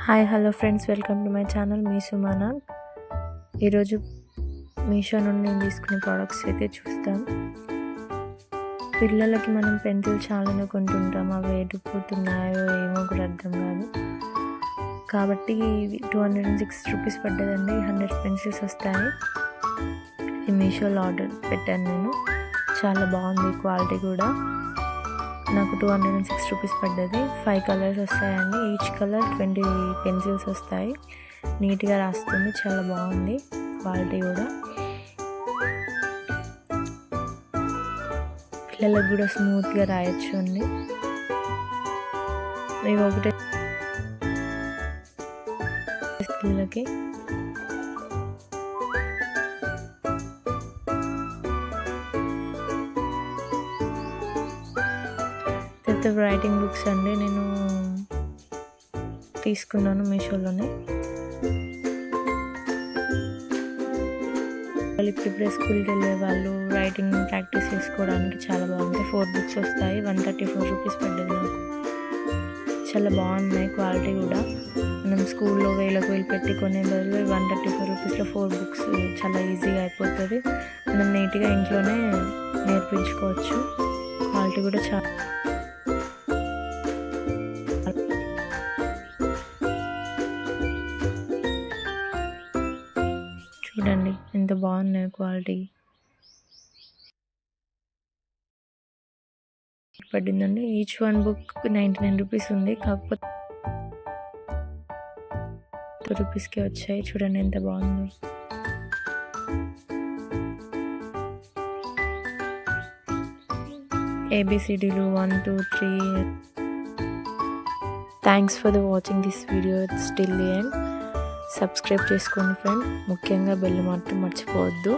Hi hello friends, welcome to my channel. మీ సుమన. ఈరోజు మీషో నుండి నేను తీసుకునే ప్రోడక్ట్స్ అయితే చూస్తాం. పిల్లలకి మనం పెన్సిల్ చాలా కొంటుంటాం, అవి ఎటుపోతున్నాయో ఏమో కూడా అర్థం కాదు. కాబట్టి 206 రూపీస్ పడ్డదండి. 100 పెన్సిల్స్ వస్తాయి. ఇది మీషోలో ఆర్డర్ పెట్టాను నేను. చాలా బాగుంది క్వాలిటీ కూడా. నాకు 206 రూపీస్ పడ్డది. 5 కలర్స్ వస్తాయండి. ఈచ్ కలర్ 20 పెన్సిల్స్ వస్తాయి. నీట్గా రాస్తుంది, చాలా బాగుంది క్వాలిటీ కూడా. పిల్లలకు కూడా స్మూత్గా రాయొచ్చు అండి. ఇవి ఒకటే పిల్లలకి. రైటింగ్ బుక్స్ అండి, నేను తీసుకున్నాను మీషోలోనే. ఇప్పుడే స్కూల్కి వెళ్ళే వాళ్ళు రైటింగ్ ప్రాక్టీస్ చేసుకోవడానికి చాలా బాగుంటాయి. 4 బుక్స్ వస్తాయి. 134 రూపీస్ పడ్డది నాకు. చాలా బాగున్నాయి క్వాలిటీ కూడా. మనం స్కూల్లో వేలకు పెట్టి కొనే బదులు 134 రూపీస్లో 4 బుక్స్ చాలా ఈజీగా అయిపోతుంది. మనం నీట్గా ఇంట్లోనే నేర్పించుకోవచ్చు. క్వాలిటీ కూడా చాలా చూడండి ఎంత బాగున్నాయి క్వాలిటీ. పడిందండి. ఈచ్ వన్ బుక్ 99 రూపీస్ ఉంది, కాకపోతే రూపీస్కే వచ్చాయి. చూడండి ఎంత బాగుందో. ABCDలు 1 2 3. Thanks for watching this video still the end. Subscribe చేసుకోండి ఫ్రెండ్. ముఖ్యంగా బెల్ మాత్రం మర్చిపోవద్దు.